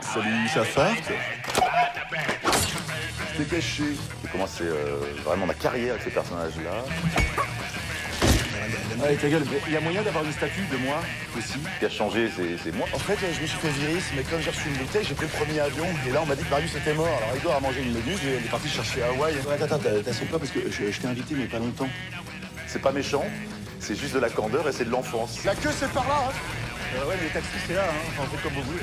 Salut, ça farte. T'es caché. J'ai commencé vraiment ma carrière avec ce personnage-là. Allez, ta gueule, il y a moyen d'avoir une statue de moi aussi. Ce qui a changé, c'est moi. En fait, je me suis fait virer, mais comme j'ai reçu une bouteille, j'ai pris le premier avion. Et là, on m'a dit que Marius était mort. Alors Igor a mangé une méduse et on est parti chercher Hawaï. Attends, t'assieds pas parce que je t'ai invité, mais pas longtemps. C'est pas méchant, c'est juste de la candeur et c'est de l'enfance. La queue, c'est par là, hein. Ouais, mais les taxis, c'est là, hein. Enfin, on fait comme vous voulez.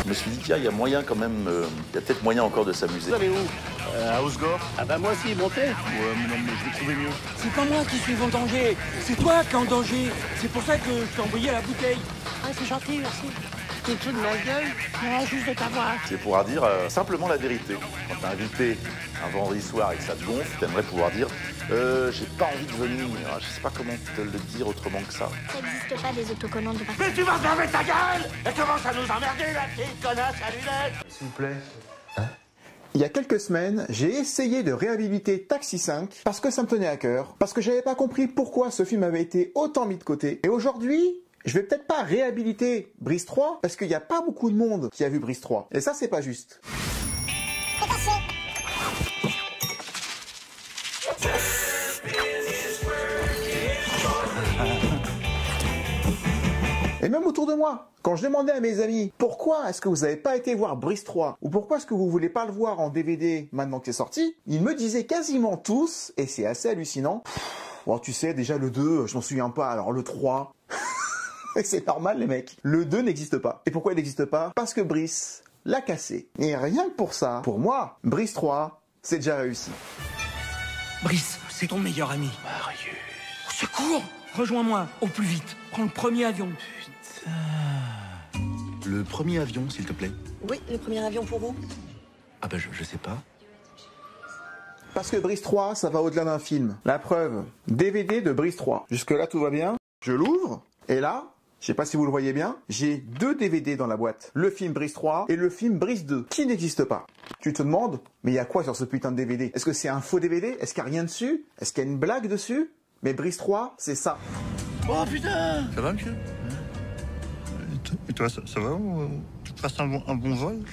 Je me suis dit, tiens, il y a moyen quand même, il y a peut-être moyen encore de s'amuser. Vous allez où À Osgore. Ah bah moi aussi, montez. Ouais, mais non, mais je vais trouver mieux. C'est pas moi qui suis en danger, c'est toi qui es en danger. C'est pour ça que je t'ai envoyé à la bouteille. Ah, c'est gentil, merci. Tu te fous de ma gueule? Non, juste de t'avoir. C'est pouvoir dire simplement la vérité. Quand t'es invité un vendredi soir et que ça te gonfle, t'aimerais pouvoir dire j'ai pas envie de venir. Je sais pas comment te le dire autrement que ça. Ça n'existe pas des autocollants de partout. Mais tu vas fermer ta gueule! Elle commence à nous emmerder, la petite connasse à lunettes! S'il vous plaît. Il y a quelques semaines, j'ai essayé de réhabiliter Taxi 5 parce que ça me tenait à cœur, parce que j'avais pas compris pourquoi ce film avait été autant mis de côté. Et aujourd'hui, je vais peut-être pas réhabiliter Brice 3 parce qu'il n'y a pas beaucoup de monde qui a vu Brice 3. Et ça, c'est pas juste. Et même autour de moi, quand je demandais à mes amis pourquoi est-ce que vous n'avez pas été voir Brice 3 ou pourquoi est-ce que vous voulez pas le voir en DVD maintenant que c'est sorti, ils me disaient quasiment tous, et c'est assez hallucinant, bon, tu sais, déjà le 2, je m'en souviens pas, alors le 3... C'est normal les mecs. Le 2 n'existe pas. Et pourquoi il n'existe pas? Parce que Brice l'a cassé. Et rien que pour ça, pour moi, Brice 3, c'est déjà réussi. Brice, c'est ton meilleur ami. Marius. Au secours! Rejoins-moi, au plus vite. Prends le premier avion. Le premier avion, s'il te plaît. Oui, le premier avion pour où? Ah bah je sais pas. Parce que Brice 3, ça va au-delà d'un film. La preuve, DVD de Brice 3. Jusque-là, tout va bien. Je l'ouvre, et là... Je sais pas si vous le voyez bien, j'ai 2 DVD dans la boîte. Le film Brice 3 et le film Brice 2, qui n'existent pas. Tu te demandes, mais il y a quoi sur ce putain de DVD? Est-ce que c'est un faux DVD? Est-ce qu'il n'y a rien dessus? Est-ce qu'il y a une blague dessus? Mais Brice 3, c'est ça. Oh putain! Ça va, monsieur? Et toi, ça va? Tu passes un bon vol?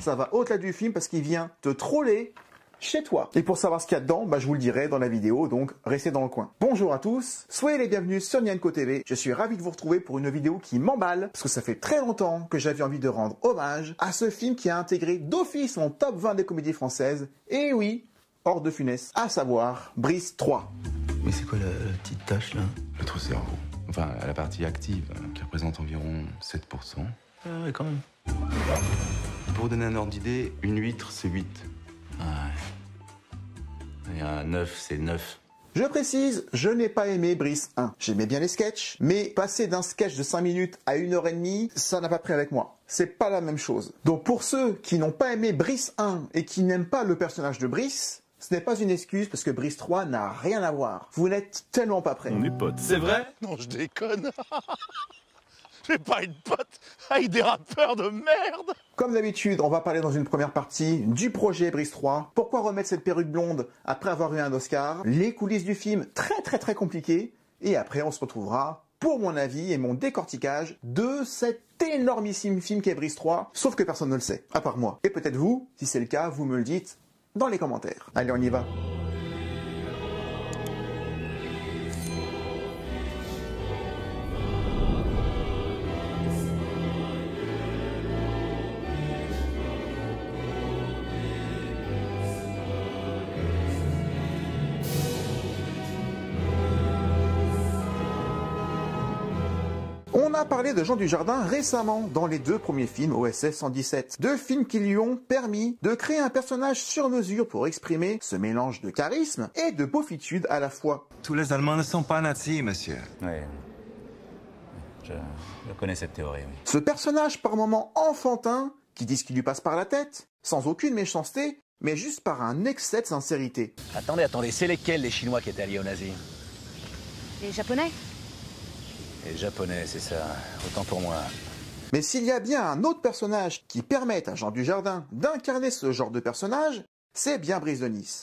Ça va au-delà du film parce qu'il vient te troller chez toi. Et pour savoir ce qu'il y a dedans, bah, je vous le dirai dans la vidéo, donc restez dans le coin. Bonjour à tous, soyez les bienvenus sur Nianco TV. Je suis ravi de vous retrouver pour une vidéo qui m'emballe, parce que ça fait très longtemps que j'avais envie de rendre hommage à ce film qui a intégré d'office mon top 20 des comédies françaises, et oui, hors de Funès, à savoir Brice 3. Mais c'est quoi la petite tache, là? Notre cerveau. Enfin, la partie active, qui représente environ 7%. Ah ouais, quand même. Pour vous donner un ordre d'idée, une huître, c'est 8. Ah ouais. Et un 9, c'est 9. Je précise, je n'ai pas aimé Brice 1. J'aimais bien les sketchs, mais passer d'un sketch de 5 minutes à 1h30, ça n'a pas pris avec moi. C'est pas la même chose. Donc pour ceux qui n'ont pas aimé Brice 1 et qui n'aiment pas le personnage de Brice, ce n'est pas une excuse parce que Brice 3 n'a rien à voir. Vous n'êtes tellement pas prêts. On est potes. C'est vrai? Non, je déconne. J'ai pas une pote avec des rappeurs de merde. Comme d'habitude, on va parler dans une première partie du projet Brice 3. Pourquoi remettre cette perruque blonde après avoir eu un Oscar? Les coulisses du film, très compliquées. Et après, on se retrouvera pour mon avis et mon décortiquage de cet énormissime film qu'est Brice 3. Sauf que personne ne le sait, à part moi. Et peut-être vous, si c'est le cas, vous me le dites dans les commentaires. Allez, on y va. On a parlé de Jean Dujardin récemment dans les 2 premiers films OSS 117. 2 films qui lui ont permis de créer un personnage sur mesure pour exprimer ce mélange de charisme et de beaufitude à la fois. Tous les Allemands ne sont pas nazis, monsieur. Oui. Je connais cette théorie, oui. Ce personnage par moments enfantin qui dit ce qui lui passe par la tête, sans aucune méchanceté, mais juste par un excès de sincérité. Attendez, c'est lesquels les Chinois qui étaient alliés aux nazis? Les Japonais? Les Japonais, c'est ça. Autant pour moi. Mais s'il y a bien un autre personnage qui permette à Jean Dujardin d'incarner ce genre de personnage, c'est bien Brice de Nice.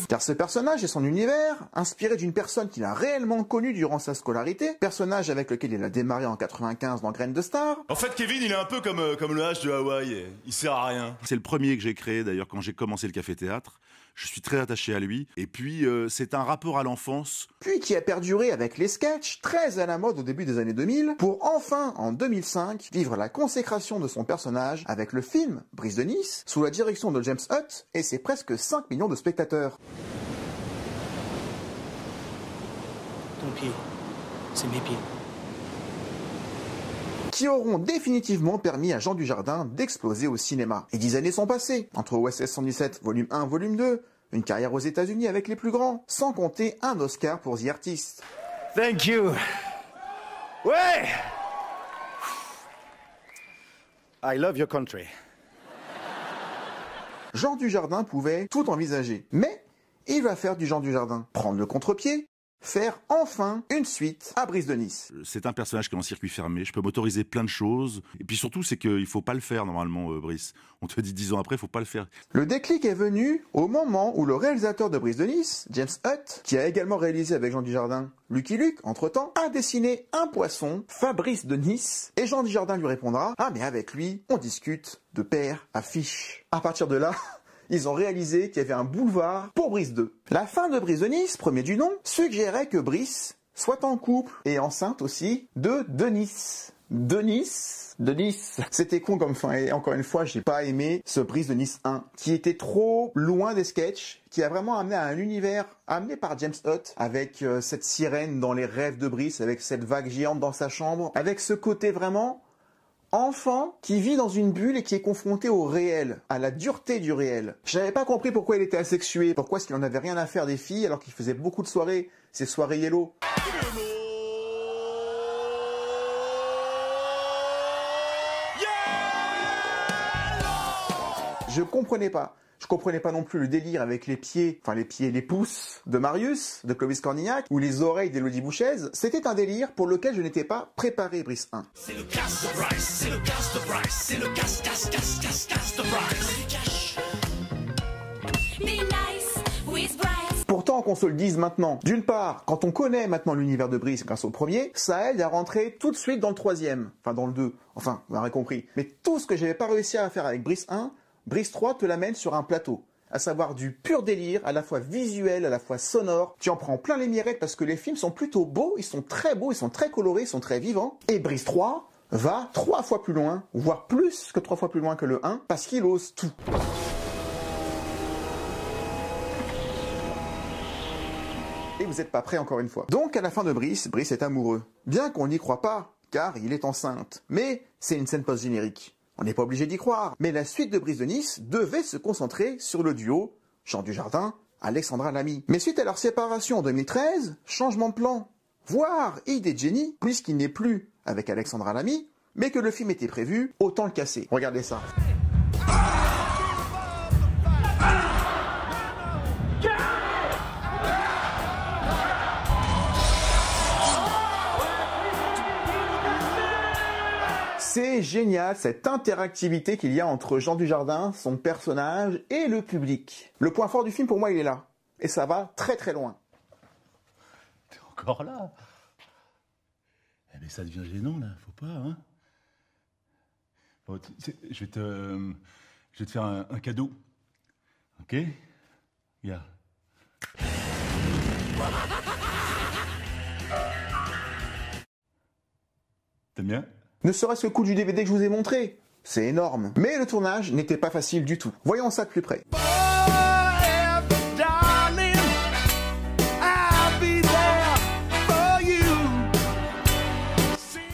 Car ce personnage et son univers, inspiré d'une personne qu'il a réellement connue durant sa scolarité, personnage avec lequel il a démarré en 95 dans Graines de Star. En fait, Kevin, il est un peu comme le H de Hawaï, il sert à rien. C'est le premier que j'ai créé d'ailleurs quand j'ai commencé le café-théâtre. Je suis très attaché à lui. Et puis, c'est un rapport à l'enfance. Puis qui a perduré avec les sketchs, très à la mode au début des années 2000, pour enfin, en 2005, vivre la consécration de son personnage avec le film Brise de Nice, sous la direction de James Hutt et ses presque 5 millions de spectateurs. Ton pied, c'est mes pieds. Qui auront définitivement permis à Jean Dujardin d'exploser au cinéma. Et 10 années sont passées, entre OSS 117, volume 1, volume 2, une carrière aux États-Unis avec les plus grands, sans compter un Oscar pour The Artist. Thank you. Ouais. I love your country. Jean Dujardin pouvait tout envisager, mais il va faire du Jean Dujardin, prendre le contre-pied, faire enfin une suite à Brise de Nice. C'est un personnage qui est en circuit fermé, je peux m'autoriser plein de choses. Et puis surtout, c'est qu'il faut pas le faire normalement, Brice. On te dit 10 ans après, il faut pas le faire. Le déclic est venu au moment où le réalisateur de Brise de Nice, James Hutt, qui a également réalisé avec Jean Dujardin Lucky Luke, entre-temps, a dessiné un poisson, Fabrice de Nice, et Jean Dujardin lui répondra « Ah mais avec lui, on discute de père à fiche ». À partir de là, ils ont réalisé qu'il y avait un boulevard pour Brice 2. La fin de Brise de Nice, premier du nom, suggérait que Brice soit en couple et enceinte aussi de Denis. Denis. C'était con comme fin, et encore une fois, j'ai pas aimé ce Brise de Nice 1, qui était trop loin des sketchs, qui a vraiment amené à un univers amené par James Hutt, avec cette sirène dans les rêves de Brice, avec cette vague géante dans sa chambre, avec ce côté vraiment enfant qui vit dans une bulle et qui est confronté au réel, à la dureté du réel. Je n'avais pas compris pourquoi il était asexué, pourquoi est-ce qu'il en avait rien à faire des filles alors qu'il faisait beaucoup de soirées, ces soirées yellow. Je comprenais pas. Je comprenais pas non plus le délire avec les pieds, les pouces de Marius, de Clovis Cornillac, ou les oreilles d'Élodie Bouchez. C'était un délire pour lequel je n'étais pas préparé, Brice 1. C'est le casse de Bryce, c'est le casse de Bryce, c'est le casse de Bryce. Pourtant, qu'on se le dise maintenant, d'une part, quand on connaît maintenant l'univers de Brice grâce au premier, ça aide à rentrer tout de suite dans le troisième, enfin dans le 2, enfin, vous m'aurez compris. Mais tout ce que j'avais pas réussi à faire avec Brice 1, Brice 3 te l'amène sur un plateau, à savoir du pur délire, à la fois visuel, à la fois sonore. Tu en prends plein les mirettes parce que les films sont plutôt beaux, ils sont très colorés, ils sont très vivants. Et Brice 3 va 3 fois plus loin, voire plus que 3 fois plus loin que le 1, parce qu'il ose tout. Et vous n'êtes pas prêts encore une fois. Donc à la fin de Brice, Brice est amoureux. Bien qu'on n'y croit pas, car il est enceinte. Mais c'est une scène post-générique. On n'est pas obligé d'y croire, mais la suite de Brise de Nice devait se concentrer sur le duo Jean Dujardin, Alexandra Lamy. Mais suite à leur séparation en 2013, changement de plan, voire idée de génie, puisqu'il n'est plus avec Alexandra Lamy, mais que le film était prévu, autant le casser. Regardez ça. C'est génial, cette interactivité qu'il y a entre Jean Dujardin, son personnage, et le public. Le point fort du film, pour moi, il est là. Et ça va très très loin. T'es encore là? Eh bien, ça devient gênant, là. Faut pas, hein? Bon, je vais te faire un cadeau. Ok? Regarde. T'aimes bien? Ne serait-ce que le coup du DVD que je vous ai montré. C'est énorme. Mais le tournage n'était pas facile du tout. Voyons ça de plus près.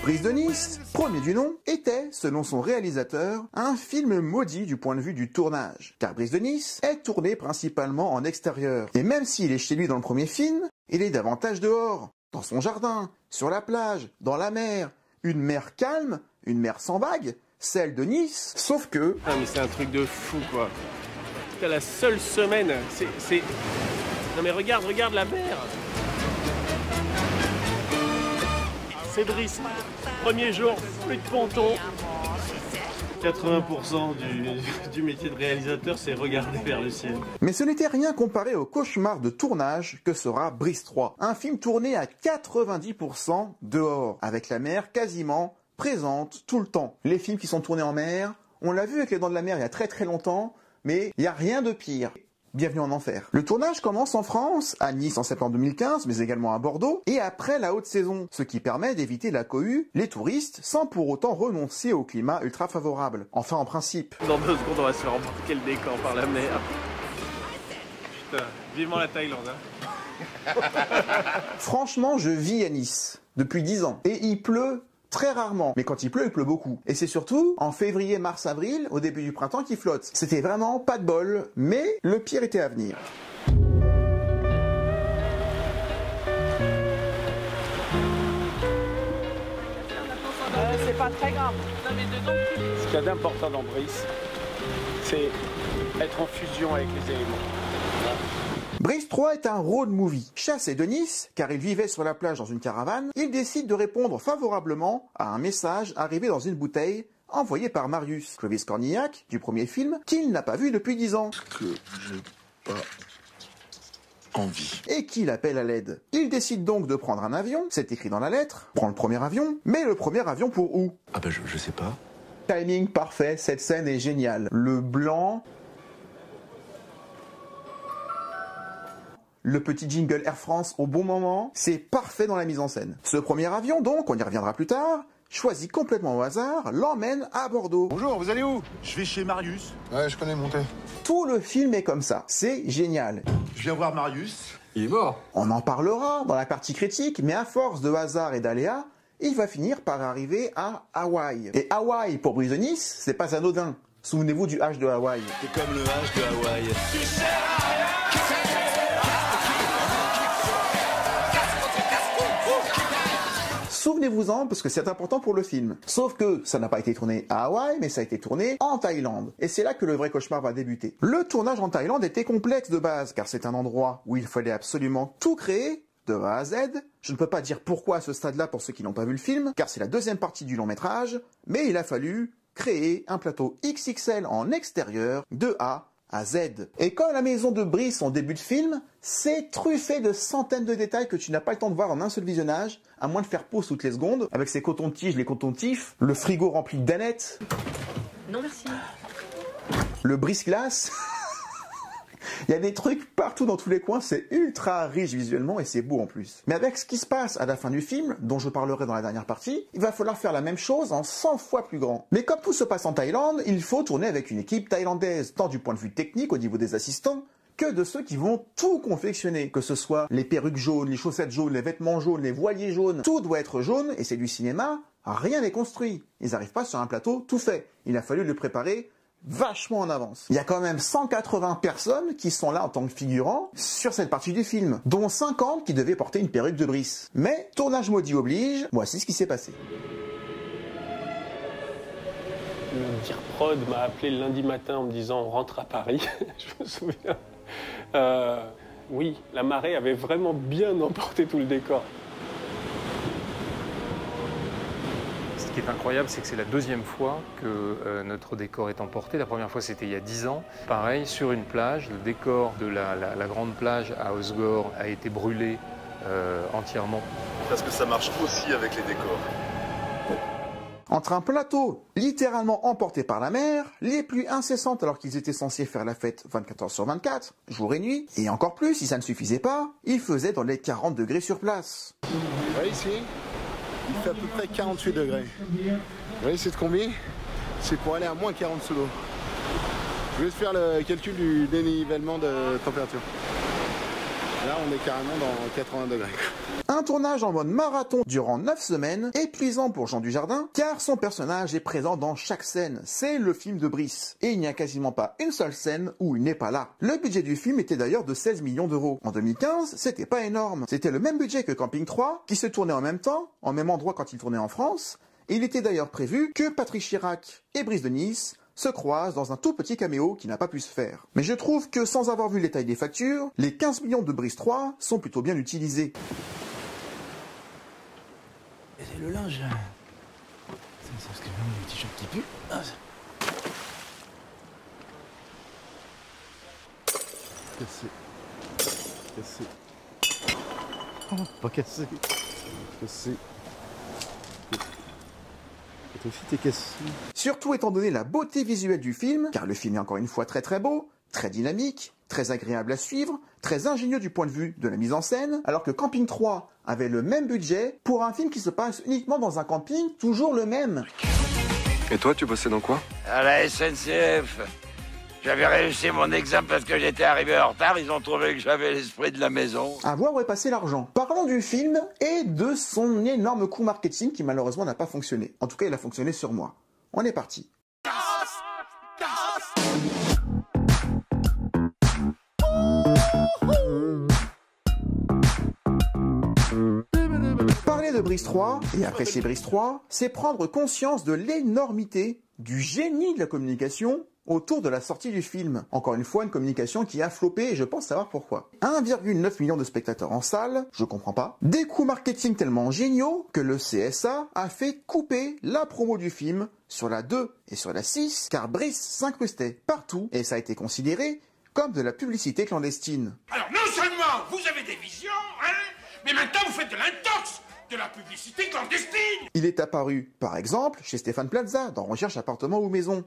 Brise de Nice, premier du nom, était, selon son réalisateur, un film maudit du point de vue du tournage. Car Brise de Nice est tourné principalement en extérieur. Et même s'il est chez lui dans le premier film, il est davantage dehors, dans son jardin, sur la plage, dans la mer. Une mer calme, une mer sans vagues, celle de Nice, sauf que... Ah mais c'est un truc de fou quoi. Putain, la seule semaine, c'est... Non mais regarde la mer. C'est Brice. Premier jour, plus de ponton. 80% du métier de réalisateur, c'est regarder vers le ciel. Mais ce n'était rien comparé au cauchemar de tournage que sera Brice 3. Un film tourné à 90% dehors, avec la mer quasiment présente tout le temps. Les films qui sont tournés en mer, on l'a vu avec Les Dents de la Mer il y a très très longtemps, mais il n'y a rien de pire. Bienvenue en enfer. Le tournage commence en France, à Nice en septembre 2015, mais également à Bordeaux, et après la haute saison, ce qui permet d'éviter la cohue, les touristes, sans pour autant renoncer au climat ultra favorable. Enfin en principe. Dans 2 secondes, on va se faire embarquer le décor par la mer. Putain, vivement la Thaïlande, hein. Franchement, je vis à Nice depuis 10 ans, et il pleut très rarement, mais quand il pleut beaucoup. Et c'est surtout en février, mars, avril, au début du printemps, qu'il flotte. C'était vraiment pas de bol, mais le pire était à venir. C'est pas très grave. Non, mais dedans, ce qu'il y a d'important dans Brice, c'est être en fusion avec les éléments. Brice 3 est un road movie. Chassé de Nice, car il vivait sur la plage dans une caravane, il décide de répondre favorablement à un message arrivé dans une bouteille envoyé par Marius, Clovis Cornillac, du premier film, qu'il n'a pas vu depuis 10 ans. Que j'ai pas envie. Et qu'il appelle à l'aide. Il décide donc de prendre un avion, c'est écrit dans la lettre, prend le premier avion, mais le premier avion pour où? Ah bah je sais pas. Timing parfait, cette scène est géniale. Le blanc... Le petit jingle Air France au bon moment, c'est parfait dans la mise en scène. Ce premier avion donc, on y reviendra plus tard, choisi complètement au hasard, l'emmène à Bordeaux. Bonjour, vous allez où? Je vais chez Marius. Ouais, je connais monter. Tout le film est comme ça, c'est génial. Je viens voir Marius. Il est mort. On en parlera dans la partie critique, mais à force de hasard et d'aléas, il va finir par arriver à Hawaï. Et Hawaï, pour Brice de Nice, c'est pas anodin. Souvenez-vous du H de Hawaï. C'est comme le H de Hawaï. Souvenez-vous-en, parce que c'est important pour le film. Sauf que ça n'a pas été tourné à Hawaï, mais ça a été tourné en Thaïlande. Et c'est là que le vrai cauchemar va débuter. Le tournage en Thaïlande était complexe de base, car c'est un endroit où il fallait absolument tout créer, de A à Z. Je ne peux pas dire pourquoi à ce stade-là pour ceux qui n'ont pas vu le film, car c'est la deuxième partie du long métrage, mais il a fallu créer un plateau XXL en extérieur de A à Z. Et comme la maison de Brice en début de film, c'est truffé de centaines de détails que tu n'as pas le temps de voir en un seul visionnage, à moins de faire pause toutes les secondes, avec ses cotons-tiges, les cotons-tifs, le frigo rempli de danettes. Non merci. Le brise-glace. Il y a des trucs partout dans tous les coins, c'est ultra riche visuellement et c'est beau en plus. Mais avec ce qui se passe à la fin du film, dont je parlerai dans la dernière partie, il va falloir faire la même chose en 100 fois plus grand. Mais comme tout se passe en Thaïlande, il faut tourner avec une équipe thaïlandaise, tant du point de vue technique au niveau des assistants, que de ceux qui vont tout confectionner. Que ce soit les perruques jaunes, les chaussettes jaunes, les vêtements jaunes, les voiliers jaunes, tout doit être jaune et c'est du cinéma, rien n'est construit. Ils n'arrivent pas sur un plateau tout fait. Il a fallu le préparer vachement en avance. Il y a quand même 180 personnes qui sont là en tant que figurants sur cette partie du film, dont 50 qui devaient porter une perruque de Brice. Mais tournage maudit oblige, voici ce qui s'est passé. Le dire prod m'a appelé le lundi matin en me disant on rentre à Paris. Je me souviens. Oui, la marée avait vraiment bien emporté tout le décor. Ce qui est incroyable, c'est que c'est la deuxième fois que notre décor est emporté. La première fois, c'était il y a 10 ans. Pareil, sur une plage, le décor de la grande plage à Osgore a été brûlé entièrement. Parce que ça marche aussi avec les décors. Entre un plateau littéralement emporté par la mer, les pluies incessantes alors qu'ils étaient censés faire la fête 24 heures sur 24, jour et nuit, et encore plus, si ça ne suffisait pas, il faisait dans les 40 degrés sur place. Ouais, ici il fait à peu près 48 degrés. Vous voyez, c'est de combien? C'est pour aller à moins 40 sous l'eau. Je vais faire le calcul du dénivellement de température. Là, on est carrément dans 80 degrés. Un tournage en mode marathon durant 9 semaines, épuisant pour Jean Dujardin, car son personnage est présent dans chaque scène. C'est le film de Brice. Et il n'y a quasiment pas une seule scène où il n'est pas là. Le budget du film était d'ailleurs de 16 millions d'euros. En 2015, c'était pas énorme. C'était le même budget que Camping 3, qui se tournait en même temps, en même endroit quand il tournait en France. Et il était d'ailleurs prévu que Patrick Chirac et Brice de Nice se croisent dans un tout petit caméo qui n'a pas pu se faire. Mais je trouve que sans avoir vu les tailles des factures, les 15 millions de Brice 3 sont plutôt bien utilisés. C'est le linge. C'est parce que j'ai le t-shirt qui pue. Cassé. Cassé. Oh, pas cassé. Cassé. Toi aussi t'es cassé. Surtout étant donné la beauté visuelle du film, car le film est encore une fois très très beau, très dynamique, très agréable à suivre, très ingénieux du point de vue de la mise en scène, alors que Camping 3 avait le même budget pour un film qui se passe uniquement dans un camping, toujours le même. Et toi, tu bossais dans quoi? À la SNCF. J'avais réussi mon examen parce que j'étais arrivé en retard, ils ont trouvé que j'avais l'esprit de la maison. À voir où est passé l'argent. Parlons du film et de son énorme coup marketing qui malheureusement n'a pas fonctionné. En tout cas, il a fonctionné sur moi. On est parti. Parler de Brice 3 et apprécier Brice 3, c'est prendre conscience de l'énormité, du génie de la communication autour de la sortie du film. Encore une fois, une communication qui a floppé et je pense savoir pourquoi. 1,9 million de spectateurs en salle, je comprends pas. Des coups marketing tellement géniaux que le CSA a fait couper la promo du film sur la 2 et sur la 6, car Brice s'incrustait partout et ça a été considéré comme de la publicité clandestine. Alors non seulement vous avez des visions, hein, mais maintenant vous faites de l'intox, de la publicité clandestine. Il est apparu, par exemple, chez Stéphane Plaza, dans Recherche appartement ou maison.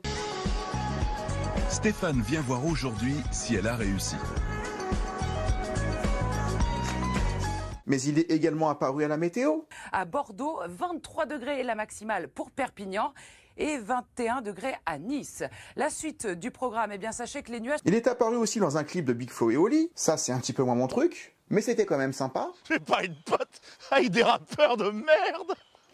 Stéphane vient voir aujourd'hui si elle a réussi. Mais il est également apparu à la météo. À Bordeaux, 23 degrés la maximale pour Perpignan et 21 degrés à Nice. La suite du programme, eh bien sachez que les nuages... Il est apparu aussi dans un clip de Big Flo et Oli. Ça, c'est un petit peu moins mon truc, mais c'était quand même sympa. C'est pas une pote avec des rappeurs de merde.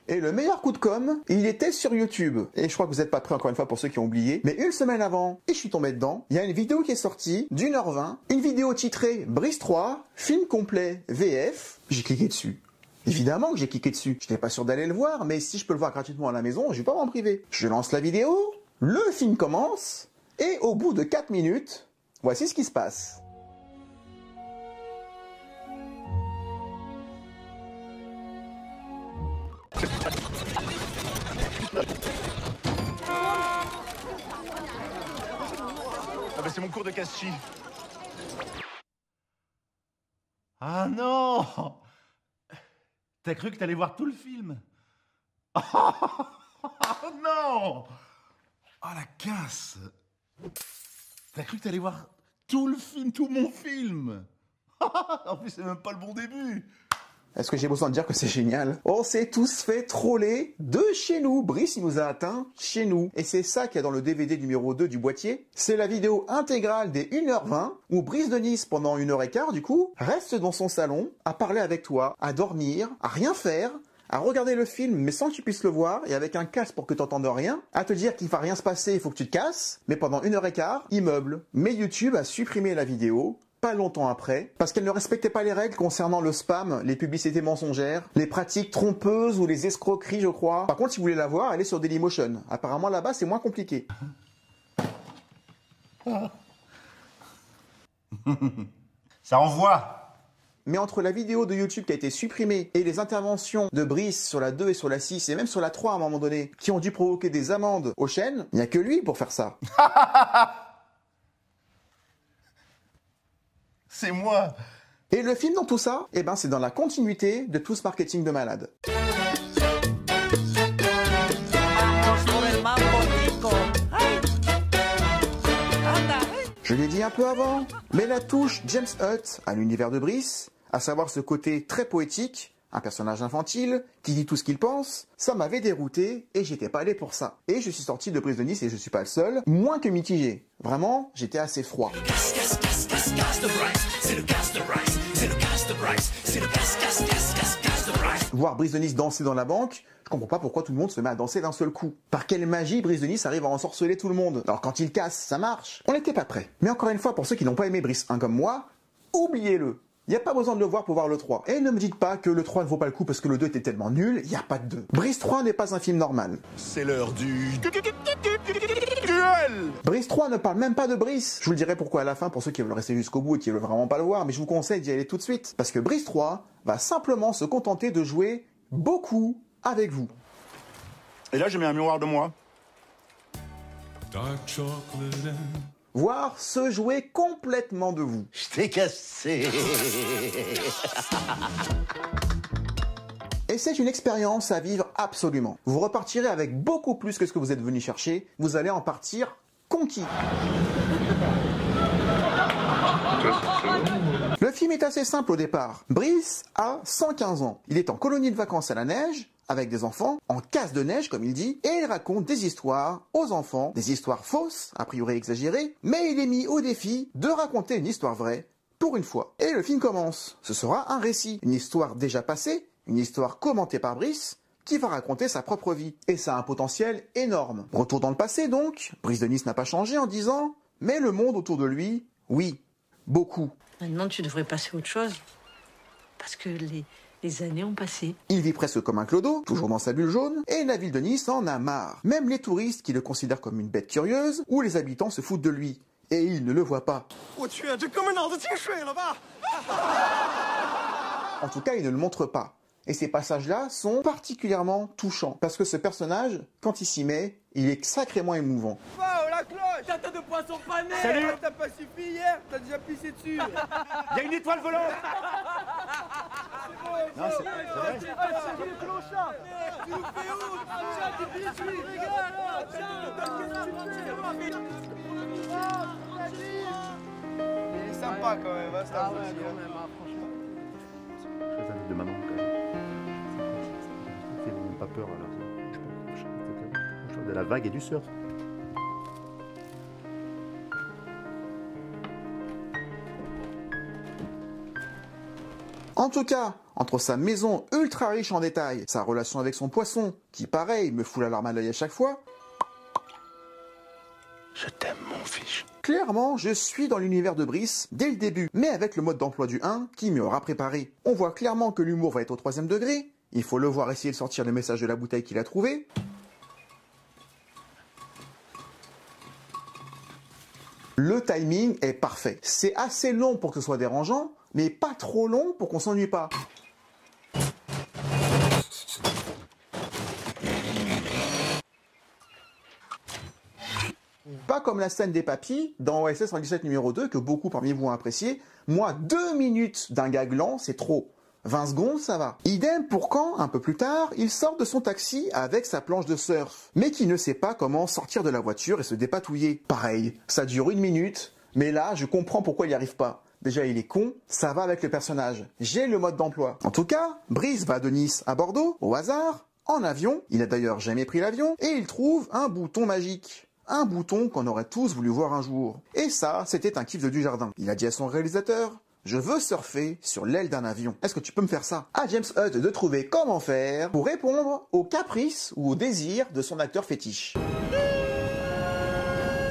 Et le meilleur coup de com', il était sur YouTube. Et je crois que vous n'êtes pas prêts encore une fois pour ceux qui ont oublié. Mais une semaine avant, et je suis tombé dedans, il y a une vidéo qui est sortie d'1h20. Une vidéo titrée Brice 3, film complet VF. J'ai cliqué dessus. Évidemment que j'ai cliqué dessus. Je n'étais pas sûr d'aller le voir, mais si je peux le voir gratuitement à la maison, je vais pas m'en priver. Je lance la vidéo, le film commence, et au bout de 4 minutes, voici ce qui se passe. Ah bah c'est mon cours de casse-chi. Ah non! T'as cru que t'allais voir tout le film? Oh non! Oh la casse! T'as cru que t'allais voir tout le film, tout mon film? En plus c'est même pas le bon début. Est-ce que j'ai besoin de dire que c'est génial? On s'est tous fait troller de chez nous. Brice, il nous a atteint chez nous. Et c'est ça qu'il y a dans le DVD numéro 2 du boîtier. C'est la vidéo intégrale des 1h20 où Brice de Nice, pendant 1h15 du coup, reste dans son salon à parler avec toi, à dormir, à rien faire, à regarder le film mais sans que tu puisses le voir et avec un casque pour que tu n'entendes rien, à te dire qu'il va rien se passer, il faut que tu te casses. Mais pendant 1h15, il meuble. Mais YouTube a supprimé la vidéo pas longtemps après, parce qu'elle ne respectait pas les règles concernant le spam, les publicités mensongères, les pratiques trompeuses ou les escroqueries, je crois. Par contre, si vous voulez la voir, elle est sur Dailymotion. Apparemment, là-bas, c'est moins compliqué. Ça envoie. Mais entre la vidéo de YouTube qui a été supprimée et les interventions de Brice sur la 2 et sur la 6 et même sur la 3 à un moment donné, qui ont dû provoquer des amendes aux chaînes, il n'y a que lui pour faire ça. C'est moi. Et le film dans tout ça, eh ben c'est dans la continuité de tout ce marketing de malade. Je l'ai dit un peu avant, mais la touche James Hutt à l'univers de Brice, à savoir ce côté très poétique, un personnage infantile qui dit tout ce qu'il pense, ça m'avait dérouté et j'étais pas allé pour ça. Et je suis sorti de Brice de Nice et je suis pas le seul, moins que mitigé. Vraiment, j'étais assez froid. Voir Brice de Nice danser dans la banque, je comprends pas pourquoi tout le monde se met à danser d'un seul coup. Par quelle magie Brice de Nice arrive à ensorceler tout le monde? Alors quand il casse, ça marche. On n'était pas prêts. Mais encore une fois, pour ceux qui n'ont pas aimé Brice 1 comme moi, oubliez-le. Il n'y a pas besoin de le voir pour voir le 3. Et ne me dites pas que le 3 ne vaut pas le coup parce que le 2 était tellement nul, il n'y a pas de 2. Brice 3 n'est pas un film normal. C'est l'heure du duel. Brice 3 ne parle même pas de Brice. Je vous le dirai pourquoi à la fin pour ceux qui veulent rester jusqu'au bout et qui veulent vraiment pas le voir, mais je vous conseille d'y aller tout de suite. Parce que Brice 3 va simplement se contenter de jouer beaucoup avec vous. Et là, je mets un miroir de moi. voire se jouer complètement de vous. Je t'ai cassé. Et c'est une expérience à vivre absolument. Vous repartirez avec beaucoup plus que ce que vous êtes venu chercher. Vous allez en partir conquis. Le film est assez simple au départ. Brice a 115 ans. Il est en colonie de vacances à la neige, avec des enfants, en casse de neige comme il dit, et il raconte des histoires aux enfants, des histoires fausses, a priori exagérées, mais il est mis au défi de raconter une histoire vraie, pour une fois. Et le film commence. Ce sera un récit, une histoire déjà passée, une histoire commentée par Brice, qui va raconter sa propre vie. Et ça a un potentiel énorme. Retour dans le passé donc, Brice de Nice n'a pas changé en disant « Mais le monde autour de lui, oui, beaucoup. » Maintenant, tu devrais passer à autre chose. Parce que les années ont passé. Il vit presque comme un clodo, toujours dans sa bulle jaune, et la ville de Nice en a marre. Même les touristes qui le considèrent comme une bête curieuse, ou les habitants se foutent de lui. Et ils ne le voient pas. En tout cas, ils ne le montrent pas. Et ces passages-là sont particulièrement touchants. Parce que ce personnage, quand il s'y met, il est sacrément émouvant. Oh, la cloche! Tata de poisson pané! Salut! T'as pas suffi hier, t'as déjà pissé dessus. Il y a une étoile volante! Non, c'est vrai. C'est le clochard! Tu nous fais où? Tiens, tu pisses lui! Il est sympa quand même, hein, ça. Très amis de maman quand même. Ils n'ont même pas peur de la vague et du surf. En tout cas, entre sa maison ultra riche en détails, sa relation avec son poisson, qui pareil me fout la larme à l'œil à chaque fois, Je t'aime, mon fiche. clairement, je suis dans l'univers de Brice dès le début, mais avec le mode d'emploi du 1 qui m'y aura préparé. On voit clairement que l'humour va être au 3e degré, il faut le voir essayer de sortir le message de la bouteille qu'il a trouvé. Le timing est parfait. C'est assez long pour que ce soit dérangeant, mais pas trop long pour qu'on s'ennuie pas. Pas comme la scène des papys dans OSS 117 numéro 2 que beaucoup parmi vous ont apprécié. Moi, 2 minutes d'un gag lent, c'est trop. 20 secondes, ça va. Idem pour quand, un peu plus tard, il sort de son taxi avec sa planche de surf, mais qui ne sait pas comment sortir de la voiture et se dépatouiller. Pareil, ça dure 1 minute, mais là, je comprends pourquoi il n'y arrive pas. Déjà, il est con, ça va avec le personnage. J'ai le mode d'emploi. En tout cas, Brice va de Nice à Bordeaux, au hasard, en avion. Il n'a d'ailleurs jamais pris l'avion, et il trouve un bouton magique. Un bouton qu'on aurait tous voulu voir un jour. Et ça, c'était un kiff de Dujardin. Il a dit à son réalisateur: je veux surfer sur l'aile d'un avion. Est-ce que tu peux me faire ça? À James Hutt de trouver comment faire pour répondre aux caprices ou aux désirs de son acteur fétiche.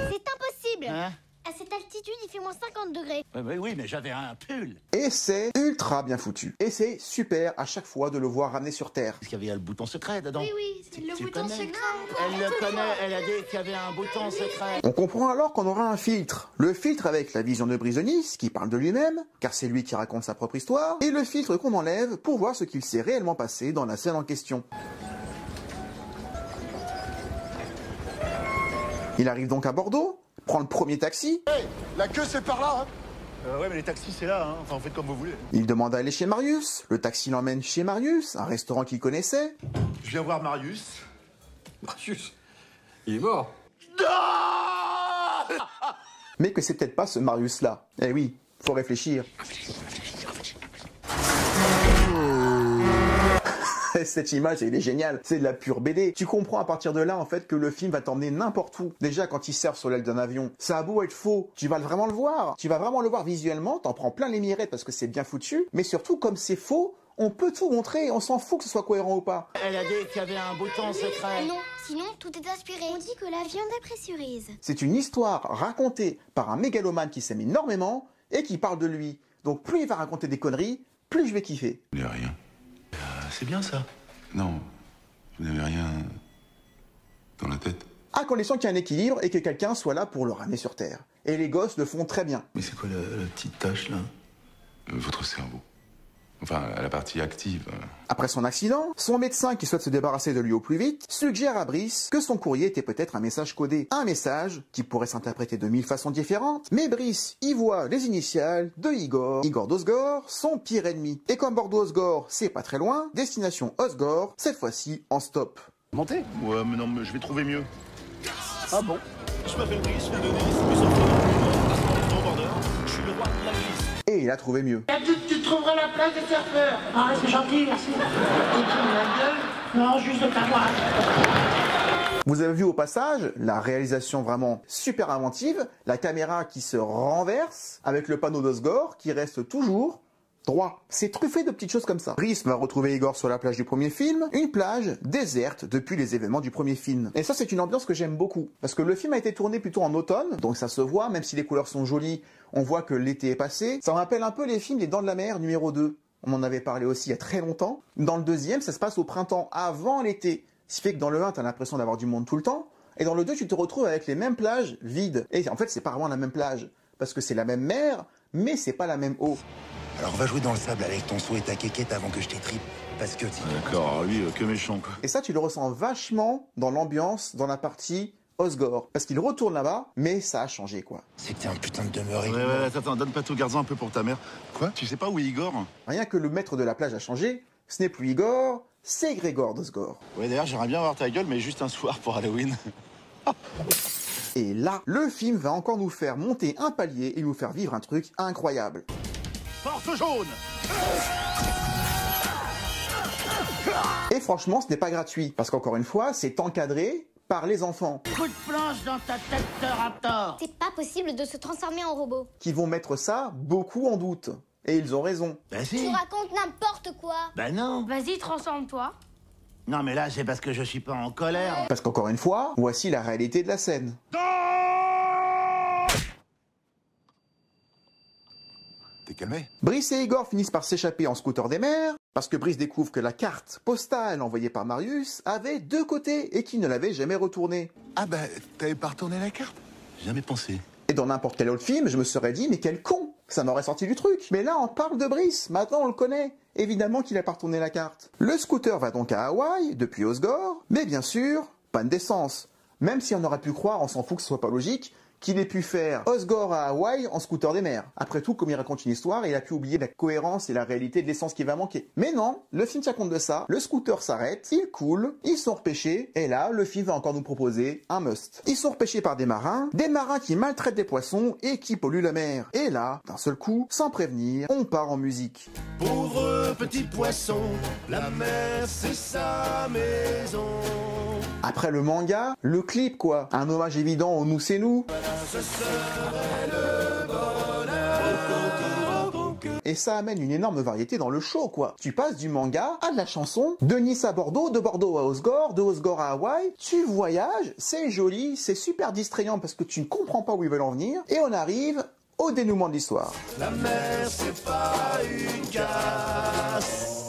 C'est impossible. Hein? À cette altitude, il fait moins 50 degrés. Oui, mais j'avais un pull. Et c'est ultra bien foutu. Et c'est super à chaque fois de le voir ramener sur Terre. Parce qu'il y avait le bouton secret dedans. Oui, c'est le bouton secret. Elle le connaît, elle a dit qu'il y avait un bouton secret. On comprend alors qu'on aura un filtre. Le filtre avec la vision de Brice de Nice, qui parle de lui-même, car c'est lui qui raconte sa propre histoire, et le filtre qu'on enlève pour voir ce qu'il s'est réellement passé dans la scène en question. Il arrive donc à Bordeaux, prend le premier taxi. Hey, la queue c'est par là, hein. Ouais, mais les taxis c'est là, hein. Enfin, vous faites comme vous voulez. Il demande à aller chez Marius. Le taxi l'emmène chez Marius, un restaurant qu'il connaissait. Je viens voir Marius. Marius, il est mort. Mais que c'est peut-être pas ce Marius-là. Eh oui, faut réfléchir. Cette image, elle est géniale. C'est de la pure BD. Tu comprends à partir de là, en fait, que le film va t'emmener n'importe où. Déjà, quand il surfe sur l'aile d'un avion, ça a beau être faux, tu vas vraiment le voir. Tu vas vraiment le voir visuellement, t'en prends plein les mirettes parce que c'est bien foutu. Mais surtout, comme c'est faux, on peut tout montrer. On s'en fout que ce soit cohérent ou pas. Elle a dit qu'il y avait un bouton secret. Non, sinon tout est aspiré. On dit que la viande dépressurise. C'est une histoire racontée par un mégalomane qui s'aime énormément et qui parle de lui. Donc plus il va raconter des conneries, plus je vais kiffer. Il n'y a rien. C'est bien ça. Non, vous n'avez rien dans la tête. À condition qu'il y ait un équilibre et que quelqu'un soit là pour le ramener sur Terre. Et les gosses le font très bien. Mais c'est quoi la petite tache là? Votre cerveau. Enfin, à la partie active. Après son accident, son médecin qui souhaite se débarrasser de lui au plus vite suggère à Brice que son courrier était peut-être un message codé. Un message qui pourrait s'interpréter de 1000 façons différentes, mais Brice y voit les initiales de Igor. Igor d'Osgore, son pire ennemi. Et comme Bordeaux-Osgore, c'est pas très loin, destination Osgore, cette fois-ci en stop. Montez? Ouais, mais non, mais je vais trouver mieux. Ah bon? Je m'appelle Brice, je viens de Nice, mais sauf au bordeur, je suis le roi de la glisse. Et il a trouvé mieux. Tu trouveras la place des surfeurs. Ah, c'est gentil, merci. Tu me la gueule? Non, juste de t'avoir. Vous avez vu au passage la réalisation vraiment super inventive, la caméra qui se renverse avec le panneau d'Osgore qui reste toujours droit. C'est truffé de petites choses comme ça. Brice va retrouver Igor sur la plage du premier film, une plage déserte depuis les événements du premier film. Et ça, c'est une ambiance que j'aime beaucoup. Parce que le film a été tourné plutôt en automne, donc ça se voit, même si les couleurs sont jolies, on voit que l'été est passé. Ça me rappelle un peu les films Les Dents de la Mer numéro 2. On en avait parlé aussi il y a très longtemps. Dans le deuxième, ça se passe au printemps, avant l'été. Ce qui fait que dans le 1, t'as l'impression d'avoir du monde tout le temps. Et dans le 2, tu te retrouves avec les mêmes plages vides. Et en fait, c'est pas vraiment la même plage. Parce que c'est la même mer, mais c'est pas la même eau. Alors va jouer dans le sable avec ton seau et ta quéquette avant que je t'étripe. Parce que... D'accord, lui, que méchant, quoi. Et ça, tu le ressens vachement dans l'ambiance, dans la partie Osgore. Parce qu'il retourne là-bas, mais ça a changé, quoi. C'est que t'es un putain de demeuré. Ouais, attends, donne pas tout, garde-en un peu pour ta mère. Quoi? Tu sais pas où est Igor? Rien que le maître de la plage a changé, ce n'est plus Igor, c'est Grégor d'Osgore. Ouais, d'ailleurs, j'aimerais bien voir ta gueule, mais juste un soir pour Halloween. Et là, le film va encore nous faire monter un palier et nous faire vivre un truc incroyable. Porte jaune! Et franchement, ce n'est pas gratuit, parce qu'encore une fois, c'est encadré par les enfants. Coup de planche dans ta tête de raptor. C'est pas possible de se transformer en robot. Qui vont mettre ça beaucoup en doute. Et ils ont raison. Bah si. Tu racontes n'importe quoi. Bah non. Vas-y, transforme-toi. Non mais là, c'est parce que je suis pas en colère. Parce qu'encore une fois, voici la réalité de la scène. T'es calmé? Brice et Igor finissent par s'échapper en scooter des mers, parce que Brice découvre que la carte postale envoyée par Marius avait 2 côtés et qu'il ne l'avait jamais retournée. Ah bah, t'avais pas retourné la carte? Jamais pensé. Et dans n'importe quel autre film, je me serais dit, mais quel con! Ça m'aurait sorti du truc. Mais là, on parle de Brice, maintenant on le connaît. Évidemment qu'il a pas retourné la carte. Le scooter va donc à Hawaï, depuis Osgore, mais bien sûr, panne d'essence. Même si on aurait pu croire, on s'en fout que ce soit pas logique, qu'il ait pu faire Osgore à Hawaï en scooter des mers. Après tout, comme il raconte une histoire, il a pu oublier la cohérence et la réalité de l'essence qui va manquer. Mais non, le film tient compte de ça, le scooter s'arrête, il coule, ils sont repêchés, et là, le film va encore nous proposer un must. Ils sont repêchés par des marins qui maltraitent des poissons et qui polluent la mer. Et là, d'un seul coup, sans prévenir, on part en musique. Pauvre petit poisson, la mer c'est sa maison. Après le manga, le clip quoi, un hommage évident au Nous c'est nous. Ce serait le bonheur. Et ça amène une énorme variété dans le show quoi. Tu passes du manga à de la chanson, de Nice à Bordeaux, de Bordeaux à Osgore, de Osgore à Hawaï. Tu voyages, c'est joli, c'est super distrayant parce que tu ne comprends pas où ils veulent en venir. Et on arrive au dénouement de l'histoire. La mer c'est pas une casse.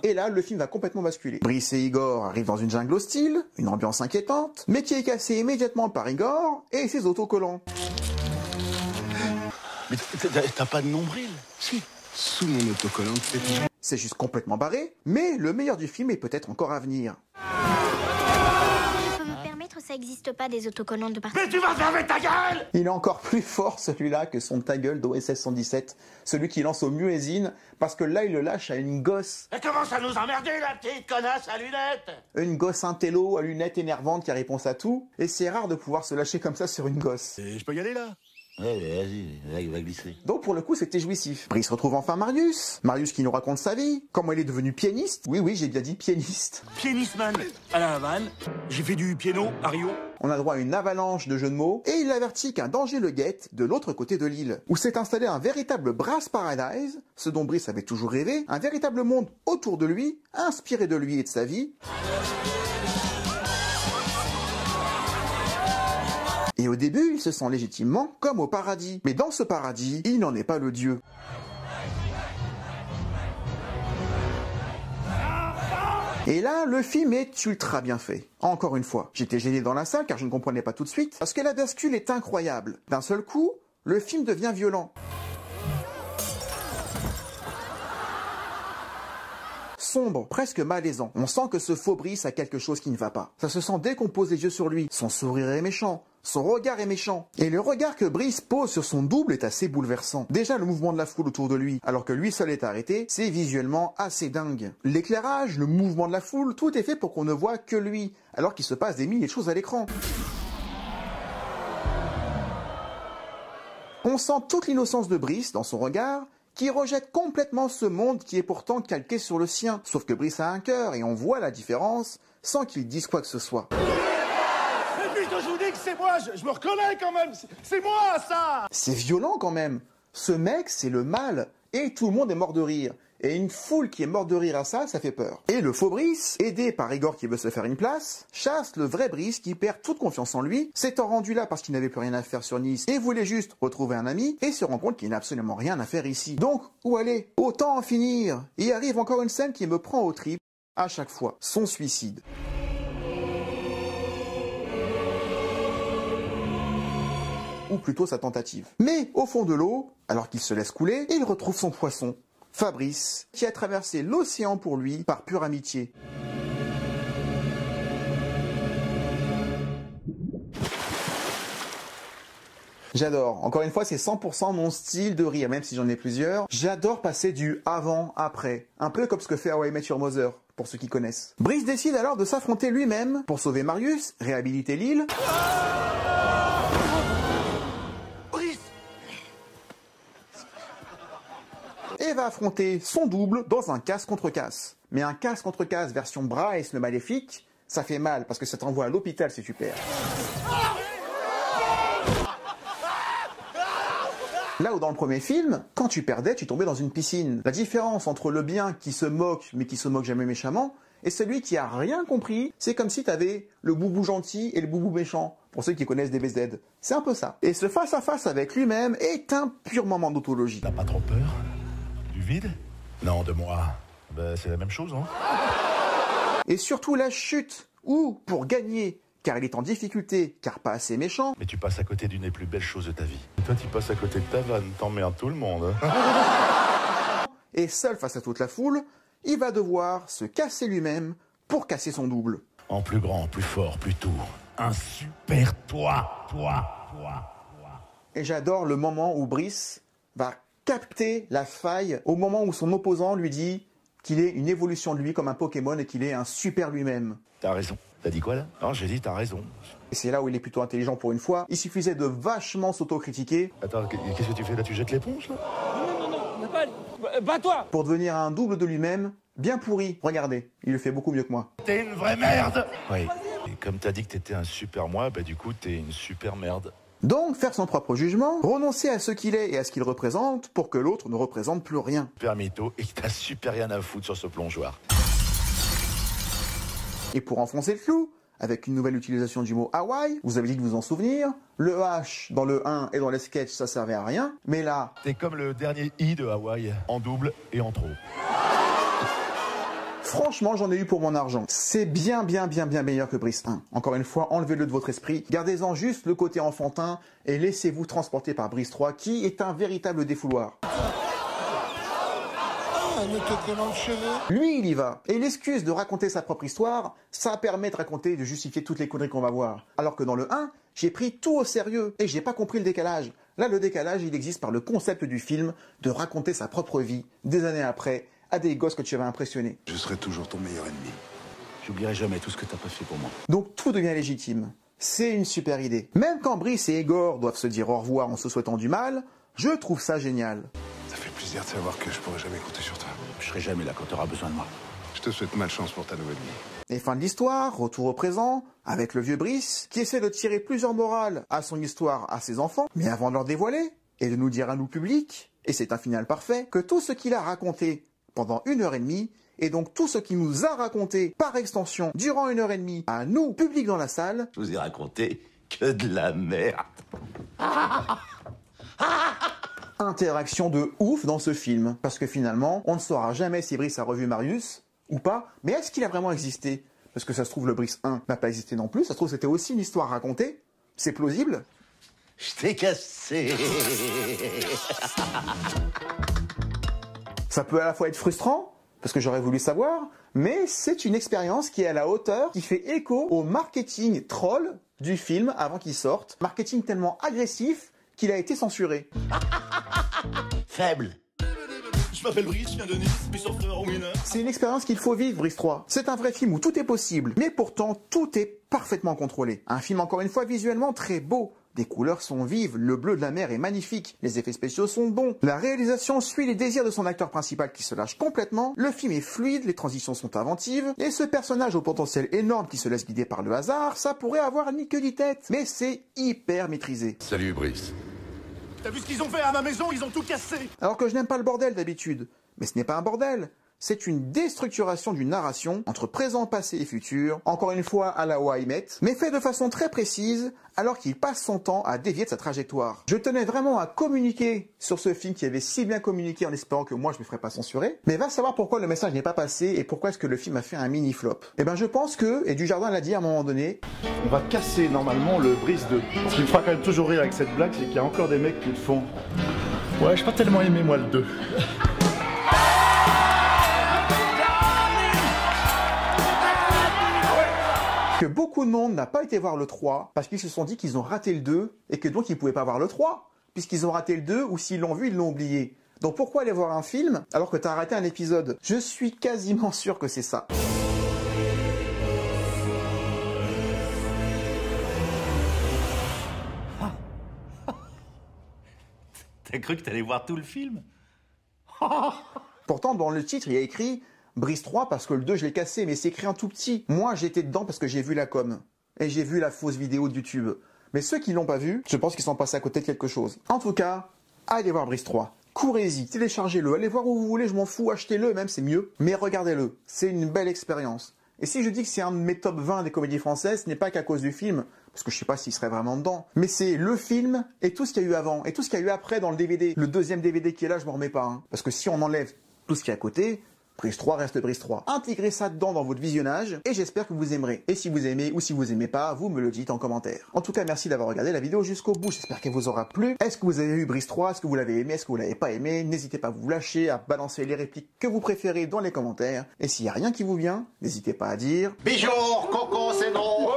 Et là, le film va complètement basculer. Brice et Igor arrivent dans une jungle hostile, une ambiance inquiétante, mais qui est cassée immédiatement par Igor et ses autocollants. Mais t'as pas de nombril? Si, sous mon autocollant, c'est juste complètement barré, mais le meilleur du film est peut-être encore à venir. Je peux me permettre, ça existe pas des autocollants de partout. Mais tu vas fermer ta gueule! Il est encore plus fort celui-là que son ta gueule d'OSS 117, celui qui lance au muezzin, parce que là il le lâche à une gosse. Elle commence à nous emmerder la petite connasse à lunettes! Une gosse intello à lunettes énervantes qui a réponse à tout, et c'est rare de pouvoir se lâcher comme ça sur une gosse. Et je peux y aller là? Ouais, vas-y, il va glisser. Donc pour le coup c'était jouissif. Brice retrouve enfin Marius. Marius qui nous raconte sa vie, comment il est devenu pianiste. Oui, j'ai bien dit pianiste. Pianistman à la Havane, j'ai fait du piano à Rio. On a droit à une avalanche de jeux de mots, et il avertit qu'un danger le guette de l'autre côté de l'île, où s'est installé un véritable Brass Paradise, ce dont Brice avait toujours rêvé, un véritable monde autour de lui, inspiré de lui et de sa vie. Et au début, il se sent légitimement comme au paradis. Mais dans ce paradis, il n'en est pas le dieu. Et là, le film est ultra bien fait. Encore une fois, j'étais gêné dans la salle car je ne comprenais pas tout de suite, parce que la bascule est incroyable. D'un seul coup, le film devient violent. sombre, presque malaisant. On sent que ce faux Brice a quelque chose qui ne va pas. Ça se sent dès qu'on pose les yeux sur lui. Son sourire est méchant. Son regard est méchant. Et le regard que Brice pose sur son double est assez bouleversant. Déjà, le mouvement de la foule autour de lui, alors que lui seul est arrêté, c'est visuellement assez dingue. L'éclairage, le mouvement de la foule, tout est fait pour qu'on ne voit que lui, alors qu'il se passe des milliers de choses à l'écran. On sent toute l'innocence de Brice dans son regard, qui rejette complètement ce monde qui est pourtant calqué sur le sien. Sauf que Brice a un cœur et on voit la différence sans qu'il dise quoi que ce soit. Et puis je vous dis que c'est moi, je me reconnais quand même, c'est moi ça. C'est violent quand même. Ce mec, c'est le mal et tout le monde est mort de rire. Et une foule qui est morte de rire à ça, ça fait peur. Et le faux Brice, aidé par Igor qui veut se faire une place, chasse le vrai Brice qui perd toute confiance en lui, s'étant rendu là parce qu'il n'avait plus rien à faire sur Nice et voulait juste retrouver un ami et se rend compte qu'il n'a absolument rien à faire ici. Donc, où aller? Autant en finir. Et arrive encore une scène qui me prend aux tripes à chaque fois, son suicide. Ou plutôt sa tentative. Mais au fond de l'eau, alors qu'il se laisse couler, il retrouve son poisson. Fabrice, qui a traversé l'océan pour lui par pure amitié. J'adore. Encore une fois, c'est 100% mon style de rire, même si j'en ai plusieurs. J'adore passer du avant-après. Un peu comme ce que fait How I Met Your Mother, pour ceux qui connaissent. Brice décide alors de s'affronter lui-même pour sauver Marius, réhabiliter l'île. Et va affronter son double dans un casse contre casse. Mais un casse contre casse version Bryce le maléfique, ça fait mal parce que ça t'envoie à l'hôpital si tu perds. Là où dans le premier film, quand tu perdais, tu tombais dans une piscine. La différence entre le bien qui se moque, mais qui se moque jamais méchamment, et celui qui a rien compris, c'est comme si t'avais le boubou gentil et le boubou méchant, pour ceux qui connaissent DBZ. C'est un peu ça. Et ce face-à-face avec lui-même est un pur moment d'autologie. T'as pas trop peur? Du vide? Non, de moi. Ben, c'est la même chose, hein. Et surtout la chute, où, pour gagner, car il est en difficulté, car pas assez méchant... Mais tu passes à côté d'une des plus belles choses de ta vie. Et toi, tu passes à côté de ta vanne, t'emmerdes tout le monde. Et seul face à toute la foule, il va devoir se casser lui-même pour casser son double. En plus grand, plus fort, plus tout. Un super toi. Et j'adore le moment où Brice va capter la faille au moment où son opposant lui dit qu'il est une évolution de lui comme un Pokémon et qu'il est un super lui-même. T'as raison. T'as dit quoi là? Non, j'ai dit t'as raison. Et c'est là où il est plutôt intelligent pour une fois. Il suffisait de vachement s'autocritiquer. Attends, qu'est-ce que tu fais là? Tu jettes l'éponge là? Non, bats-toi! Pour devenir un double de lui-même, bien pourri. Regardez, il le fait beaucoup mieux que moi. T'es une vraie merde! Oui. Et comme t'as dit que t'étais un super moi, bah du coup t'es une super merde. Donc, faire son propre jugement, renoncer à ce qu'il est et à ce qu'il représente pour que l'autre ne représente plus rien. Super mytho et que t'as super rien à foutre sur ce plongeoir. Et pour enfoncer le clou, avec une nouvelle utilisation du mot Hawaï, vous avez dit de vous en souvenir, le H dans le 1 et dans les sketchs ça servait à rien, mais là... T'es comme le dernier I de Hawaï, en double et en trop. Franchement, j'en ai eu pour mon argent. C'est bien meilleur que Brice 1. Encore une fois, enlevez-le de votre esprit. Gardez-en juste le côté enfantin et laissez-vous transporter par Brice 3, qui est un véritable défouloir. Un autocollant de cheveux. Lui, il y va. Et l'excuse de raconter sa propre histoire, ça permet de raconter et de justifier toutes les conneries qu'on va voir. Alors que dans le 1, j'ai pris tout au sérieux et j'ai pas compris le décalage. Là, le décalage, il existe par le concept du film de raconter sa propre vie, des années après, à des gosses que tu vas impressionner. Je serai toujours ton meilleur ennemi. J'oublierai jamais tout ce que t'as pas fait pour moi. Donc tout devient légitime. C'est une super idée. Même quand Brice et Igor doivent se dire au revoir en se souhaitant du mal, je trouve ça génial. Ça fait plaisir de savoir que je pourrai jamais compter sur toi. Je serai jamais là quand t'auras besoin de moi. Je te souhaite malchance pour ta nouvelle vie. Et fin de l'histoire, retour au présent, avec le vieux Brice, qui essaie de tirer plusieurs morales à son histoire à ses enfants, mais avant de leur dévoiler, et de nous dire à nous public, et c'est un final parfait, que tout ce qu'il a raconté pendant 1h30, et donc tout ce qu'il nous a raconté par extension durant 1h30 à nous, public dans la salle, Je vous ai raconté que de la merde. interaction de ouf dans ce film, parce que finalement, on ne saura jamais si Brice a revu Marius, ou pas, mais est-ce qu'il a vraiment existé? Parce que ça se trouve, le Brice 1 n'a pas existé non plus, ça se trouve, c'était aussi une histoire racontée, c'est plausible. Je t'ai cassé. Ça peut à la fois être frustrant, parce que j'aurais voulu savoir, mais c'est une expérience qui est à la hauteur, qui fait écho au marketing troll du film avant qu'il sorte. Marketing tellement agressif qu'il a été censuré. Faible. Je m'appelle Brice, je viens de Nice, je suis surfeur au mineur. C'est une expérience qu'il faut vivre, Brice 3. C'est un vrai film où tout est possible, mais pourtant tout est parfaitement contrôlé. Un film encore une fois visuellement très beau. Des couleurs sont vives, le bleu de la mer est magnifique, les effets spéciaux sont bons, la réalisation suit les désirs de son acteur principal qui se lâche complètement, le film est fluide, les transitions sont inventives, et ce personnage au potentiel énorme qui se laisse guider par le hasard, ça pourrait avoir ni queue ni tête, mais c'est hyper maîtrisé. Salut Brice. T'as vu ce qu'ils ont fait à ma maison? Ils ont tout cassé. Alors que je n'aime pas le bordel d'habitude, mais ce n'est pas un bordel. C'est une déstructuration d'une narration entre présent, passé et futur, encore une fois à la How I Met, mais fait de façon très précise, alors qu'il passe son temps à dévier de sa trajectoire. Je tenais vraiment à communiquer sur ce film qui avait si bien communiqué en espérant que moi je me ferais pas censurer, mais va savoir pourquoi le message n'est pas passé et pourquoi est-ce que le film a fait un mini flop. Eh ben je pense que, et Dujardin l'a dit à un moment donné, on va casser normalement le Brice 2. Ce qui me fera quand même toujours rire avec cette blague, c'est qu'il y a encore des mecs qui le font. Ouais, j'ai pas tellement aimé moi le 2. que beaucoup de monde n'a pas été voir le 3 parce qu'ils se sont dit qu'ils ont raté le 2 et que donc ils pouvaient pas voir le 3 puisqu'ils ont raté le 2 ou s'ils l'ont vu, ils l'ont oublié. Donc pourquoi aller voir un film alors que t'as raté un épisode? Je suis quasiment sûr que c'est ça. T'as cru que t'allais voir tout le film? Pourtant, dans le titre, il y a écrit Brice 3 parce que le 2, je l'ai cassé, mais c'est écrit en tout petit. Moi, j'étais dedans parce que j'ai vu la com. Et j'ai vu la fausse vidéo de YouTube. Mais ceux qui l'ont pas vu, je pense qu'ils sont passés à côté de quelque chose. En tout cas, allez voir Brice 3. Courez-y, téléchargez-le, allez voir où vous voulez, je m'en fous, achetez-le, même c'est mieux. Mais regardez-le, c'est une belle expérience. Et si je dis que c'est un de mes top 20 des comédies françaises, ce n'est pas qu'à cause du film, parce que je sais pas s'il serait vraiment dedans, mais c'est le film et tout ce qu'il y a eu avant, et tout ce qu'il y a eu après dans le DVD. Le deuxième DVD qui est là, je m'en remets pas, hein. Parce que si on enlève tout ce qui est à côté, Brice 3 reste Brice 3. Intégrez ça dedans dans votre visionnage, et j'espère que vous aimerez. Et si vous aimez ou si vous aimez pas, vous me le dites en commentaire. En tout cas, merci d'avoir regardé la vidéo jusqu'au bout, j'espère qu'elle vous aura plu. Est-ce que vous avez vu Brice 3? Est-ce que vous l'avez aimé? Est-ce que vous l'avez pas aimé? N'hésitez pas à vous lâcher, à balancer les répliques que vous préférez dans les commentaires. Et s'il y a rien qui vous vient, n'hésitez pas à dire Bijou, Coco, c'est non.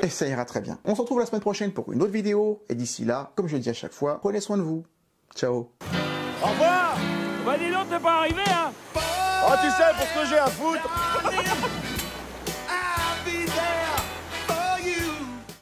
Et ça ira très bien. On se retrouve la semaine prochaine pour une autre vidéo, et d'ici là, comme je le dis à chaque fois, prenez soin de vous. Ciao. Au revoir. Bah dis donc, t'es pas arrivé, hein? Oh, tu sais, pour ce que j'ai à foutre.